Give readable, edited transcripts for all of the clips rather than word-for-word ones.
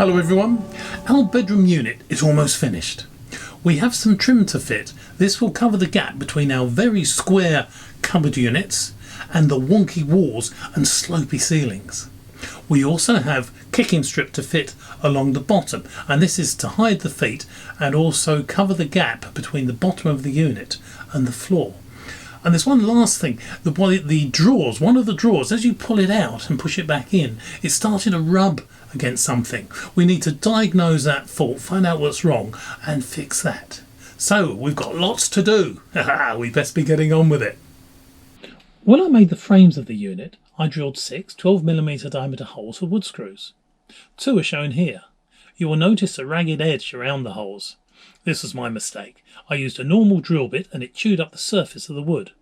Hello everyone, our bedroom unit is almost finished. We have some trim to fit. This will cover the gap between our very square cupboard units and the wonky walls and slopey ceilings. We also have kicking strip to fit along the bottom, and this is to hide the feet and also cover the gap between the bottom of the unit and the floor. And there's one last thing, the drawers, one of the drawers, as you pull it out and push it back in, it's starting to rub against something. We need to diagnose that fault, find out what's wrong and fix that. So we've got lots to do. We best be getting on with it. When I made the frames of the unit, I drilled 6 12mm diameter holes for wood screws. 2 are shown here. You will notice a ragged edge around the holes. This was my mistake. I used a normal drill bit and it chewed up the surface of the wood.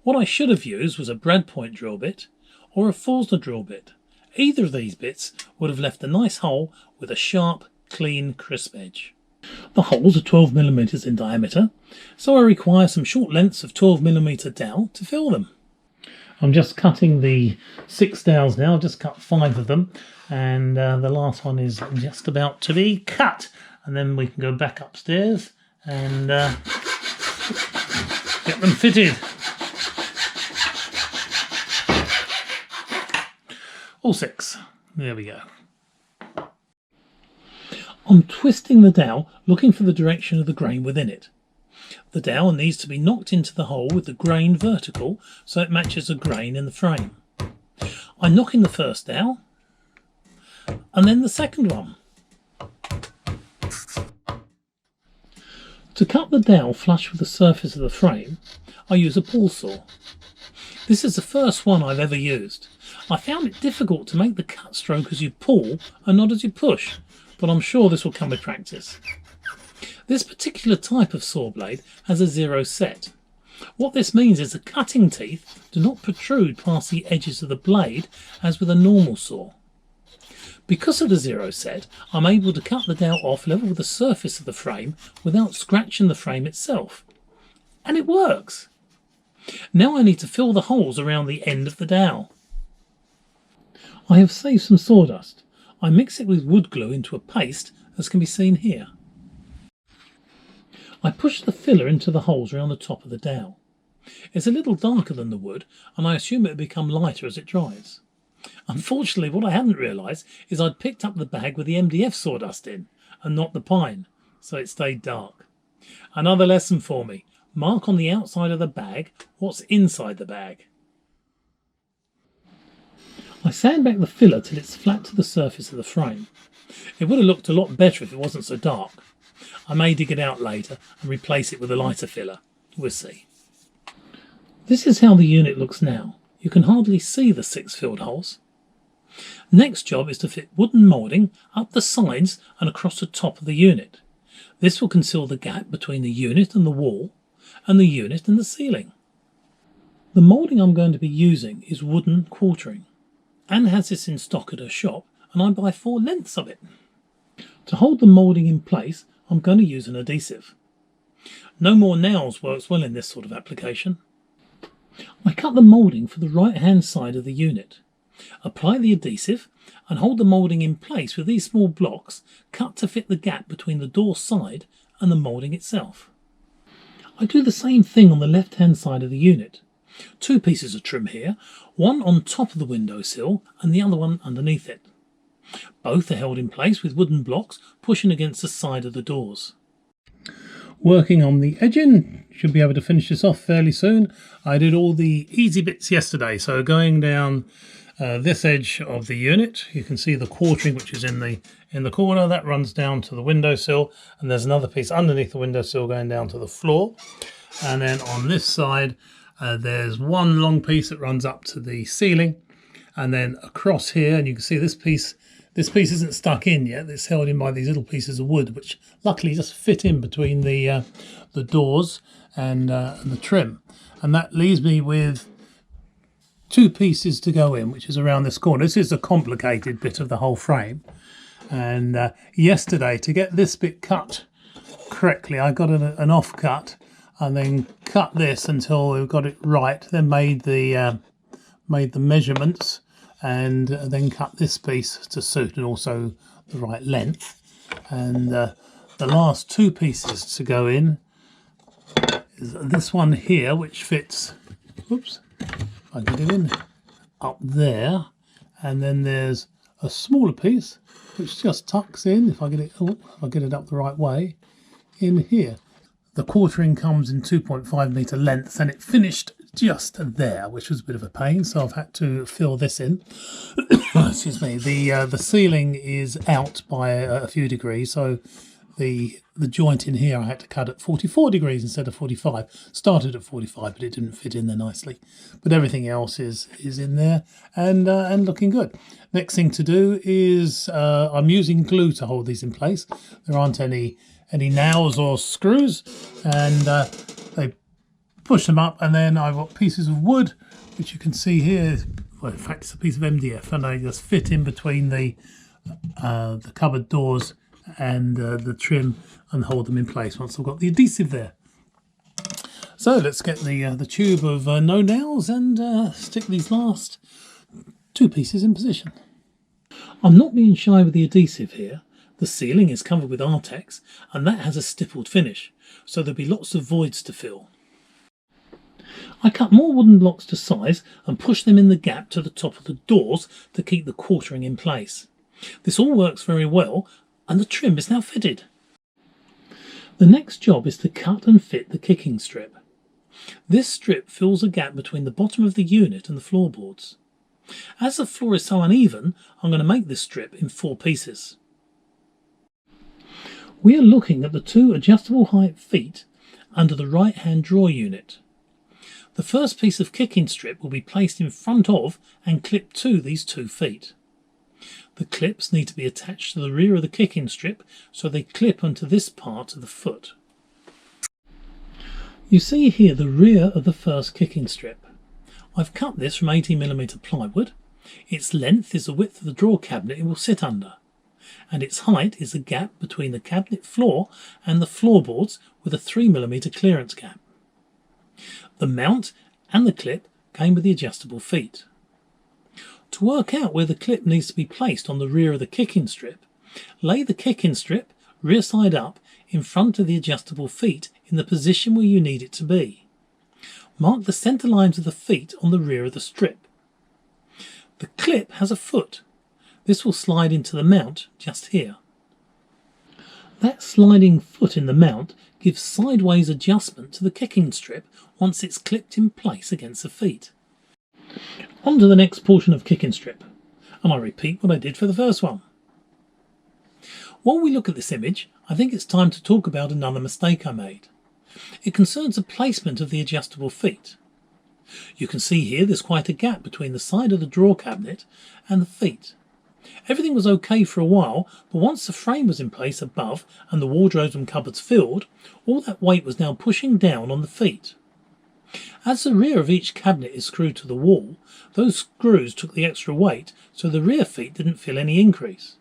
What I should have used was a brad point drill bit or a Forstner drill bit. Either of these bits would have left a nice hole with a sharp, clean, crisp edge. The holes are 12mm in diameter, so I require some short lengths of 12mm dowel to fill them. I'm just cutting the 6 dowels now. I've just cut 5 of them, and the last one is just about to be cut. And then we can go back upstairs and get them fitted. All 6. There we go. I'm twisting the dowel, looking for the direction of the grain within it. The dowel needs to be knocked into the hole with the grain vertical so it matches the grain in the frame. I knock in the first dowel and then the second one. To cut the dowel flush with the surface of the frame, I use a pull saw. This is the first one I've ever used. I found it difficult to make the cut stroke as you pull and not as you push, but I'm sure this will come with practice. This particular type of saw blade has a 0 set. What this means is the cutting teeth do not protrude past the edges of the blade as with a normal saw. Because of the 0 set, I'm able to cut the dowel off level with the surface of the frame without scratching the frame itself. And it works! Now I need to fill the holes around the end of the dowel. I have saved some sawdust. I mix it with wood glue into a paste, as can be seen here. I push the filler into the holes around the top of the dowel. It's a little darker than the wood, and I assume it will become lighter as it dries. Unfortunately, what I hadn't realised is I'd picked up the bag with the MDF sawdust in, and not the pine, so it stayed dark. Another lesson for me. Mark on the outside of the bag what's inside the bag. I sand back the filler till it's flat to the surface of the frame. It would have looked a lot better if it wasn't so dark. I may dig it out later and replace it with a lighter filler. We'll see. This is how the unit looks now. You can hardly see the 6 filled holes. Next job is to fit wooden moulding up the sides and across the top of the unit. This will conceal the gap between the unit and the wall and the unit and the ceiling. The moulding I'm going to be using is wooden quartering. Anne has this in stock at her shop and I buy 4 lengths of it. To hold the moulding in place, I'm going to use an adhesive. No more nails works well in this sort of application. I cut the moulding for the right hand side of the unit. Apply the adhesive and hold the moulding in place with these small blocks cut to fit the gap between the door side and the moulding itself. I do the same thing on the left hand side of the unit. 2 pieces of trim here, one on top of the windowsill and the other one underneath it. Both are held in place with wooden blocks pushing against the side of the doors. Working on the edging, should be able to finish this off fairly soon. I did all the easy bits yesterday, so going down this edge of the unit, you can see the quartering which is in the corner, that runs down to the windowsill, and there's another piece underneath the windowsill going down to the floor. And then on this side, there's one long piece that runs up to the ceiling, and then across here, and you can see this piece isn't stuck in yet. It's held in by these little pieces of wood, which luckily just fit in between the doors and the trim. And that leaves me with 2 pieces to go in, which is around this corner. This is a complicated bit of the whole frame. And yesterday, to get this bit cut correctly, I got an off cut and then cut this until we got it right. Then made the measurements and then cut this piece to suit, and also the right length. And the last two pieces to go in is this one here, which fits, oops, if I get it in, up there. And then there's a smaller piece which just tucks in, if I get it, if I get it up the right way, in here. The quartering comes in 2.5 metre lengths, and it finished just there, which was a bit of a pain, so I've had to fill this in. Excuse me. The ceiling is out by a few degrees, so the joint in here I had to cut at 44 degrees instead of 45. Started at 45, but it didn't fit in there nicely. But everything else is in there and looking good. Next thing to do is I'm using glue to hold these in place. There aren't any nails or screws, and they push them up, and then I've got pieces of wood, which you can see here. Well, in fact, it's a piece of MDF, and they just fit in between the cupboard doors and the trim and hold them in place once I've got the adhesive there. So let's get the tube of no nails and stick these last two pieces in position. I'm not being shy with the adhesive here. The ceiling is covered with Artex, and that has a stippled finish, so there'll be lots of voids to fill. I cut more wooden blocks to size and push them in the gap to the top of the doors to keep the quartering in place. This all works very well, and the trim is now fitted. The next job is to cut and fit the kicking strip. This strip fills a gap between the bottom of the unit and the floorboards. As the floor is so uneven, I'm going to make this strip in 4 pieces. We are looking at the 2 adjustable height feet under the right hand drawer unit. The first piece of kicking strip will be placed in front of and clipped to these 2 feet. The clips need to be attached to the rear of the kicking strip, so they clip onto this part of the foot. You see here the rear of the first kicking strip. I've cut this from 18mm plywood. Its length is the width of the drawer cabinet it will sit under, and its height is the gap between the cabinet floor and the floorboards with a 3mm clearance gap. The mount and the clip came with the adjustable feet. To work out where the clip needs to be placed on the rear of the kicking strip, lay the kicking strip rear side up in front of the adjustable feet in the position where you need it to be. Mark the centre lines of the feet on the rear of the strip. The clip has a foot. This will slide into the mount just here. That sliding foot in the mount gives sideways adjustment to the kicking strip once it's clipped in place against the feet. On to the next portion of kicking strip, and I repeat what I did for the first one. While we look at this image, I think it's time to talk about another mistake I made. It concerns the placement of the adjustable feet. You can see here there's quite a gap between the side of the drawer cabinet and the feet. Everything was okay for a while, but once the frame was in place above and the wardrobes and cupboards filled, all that weight was now pushing down on the feet. As the rear of each cabinet is screwed to the wall, those screws took the extra weight, so the rear feet didn't feel any increase.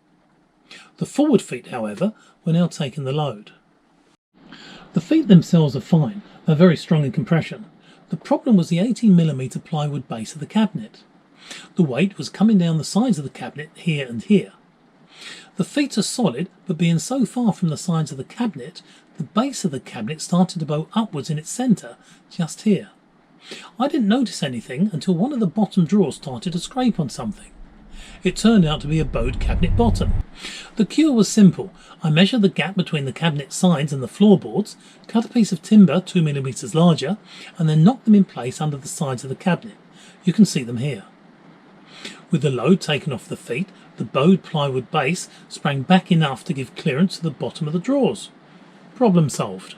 The forward feet, however, were now taking the load. The feet themselves are fine, they're very strong in compression. The problem was the 18mm plywood base of the cabinet. The weight was coming down the sides of the cabinet here and here. The feet are solid, but being so far from the sides of the cabinet, the base of the cabinet started to bow upwards in its centre, just here. I didn't notice anything until one of the bottom drawers started to scrape on something. It turned out to be a bowed cabinet bottom. The cure was simple. I measured the gap between the cabinet sides and the floorboards, cut a piece of timber 2mm larger, and then knocked them in place under the sides of the cabinet. You can see them here. With the load taken off the feet, the bowed plywood base sprang back enough to give clearance to the bottom of the drawers. Problem solved.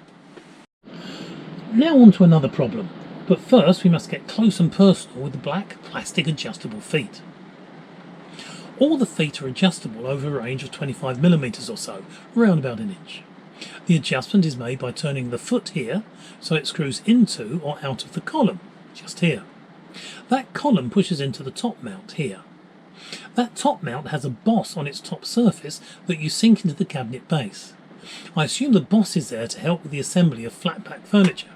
Now on to another problem, but first we must get close and personal with the black plastic adjustable feet. All the feet are adjustable over a range of 25mm or so, around about an inch. The adjustment is made by turning the foot here so it screws into or out of the column, just here. That column pushes into the top mount here. That top mount has a boss on its top surface that you sink into the cabinet base. I assume the boss is there to help with the assembly of flat pack furniture.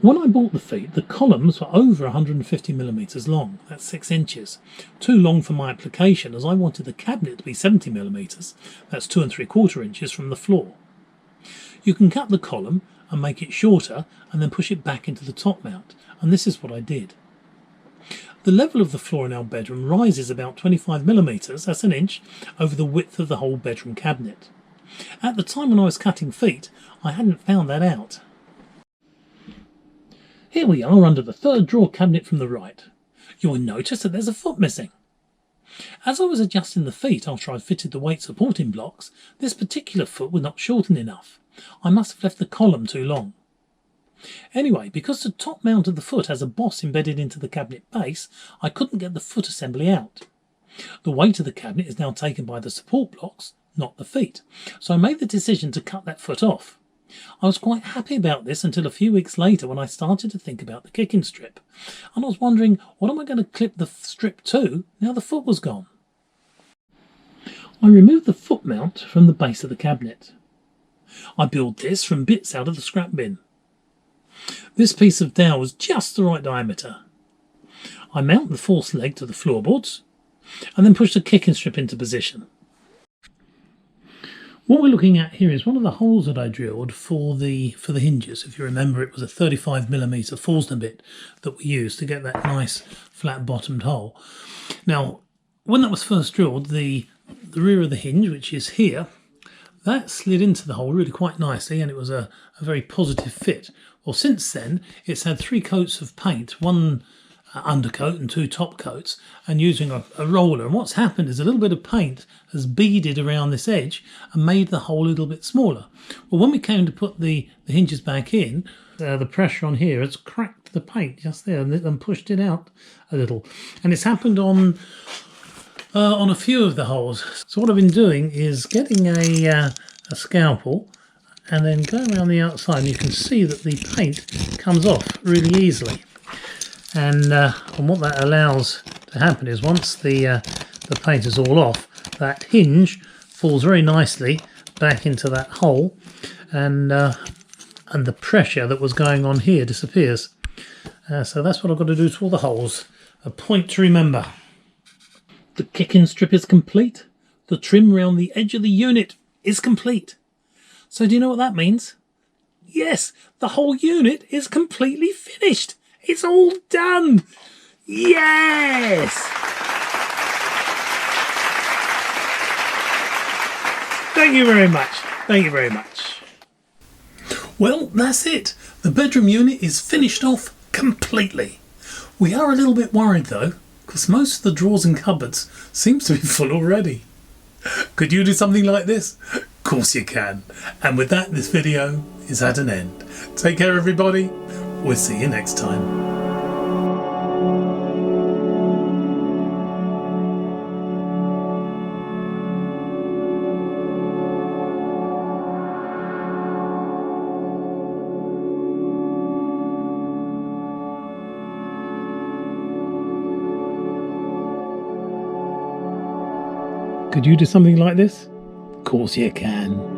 When I bought the feet, the columns were over 150mm long, that's 6 inches. Too long for my application, as I wanted the cabinet to be 70mm, that's 2 3/4 inches from the floor. You can cut the column and make it shorter and then push it back into the top mount, and this is what I did. The level of the floor in our bedroom rises about 25mm, that's an inch, over the width of the whole bedroom cabinet. At the time when I was cutting feet, I hadn't found that out. Here we are under the third drawer cabinet from the right. You will notice that there's a foot missing. As I was adjusting the feet after I'd fitted the weight supporting blocks, this particular foot was not shortened enough. I must have left the column too long. Anyway, because the top mount of the foot has a boss embedded into the cabinet base, I couldn't get the foot assembly out. The weight of the cabinet is now taken by the support blocks, not the feet, so I made the decision to cut that foot off. I was quite happy about this until a few weeks later when I started to think about the kicking strip, and I was wondering, what am I going to clip the strip to now the foot was gone? I removed the foot mount from the base of the cabinet. I built this from bits out of the scrap bin. This piece of dowel was just the right diameter. I mount the false leg to the floorboards and then push the kicking strip into position. What we're looking at here is one of the holes that I drilled for the hinges. If you remember, it was a 35mm Forstner bit that we used to get that nice flat bottomed hole. Now, when that was first drilled, the rear of the hinge, which is here, that slid into the hole really quite nicely, and it was a very positive fit. Well, since then, it's had 3 coats of paint, one undercoat and 2 top coats, and using a roller. And what's happened is a little bit of paint has beaded around this edge and made the hole a little bit smaller. Well, when we came to put the hinges back in, the pressure on here has cracked the paint just there and pushed it out a little. And it's happened on a few of the holes. So what I've been doing is getting a scalpel and then going around the outside, and you can see that the paint comes off really easily. And what that allows to happen is once the paint is all off, that hinge falls very nicely back into that hole, and the pressure that was going on here disappears. So that's what I've got to do to all the holes. A point to remember. The kicking strip is complete. The trim around the edge of the unit is complete. So do you know what that means? Yes, the whole unit is completely finished. It's all done! Yes! Thank you very much. Thank you very much. Well, that's it. The bedroom unit is finished off completely. We are a little bit worried though, because most of the drawers and cupboards seems to be full already. Could you do something like this? Of course you can. And with that, this video is at an end. Take care, everybody. We'll see you next time. Could you do something like this? Of course you can.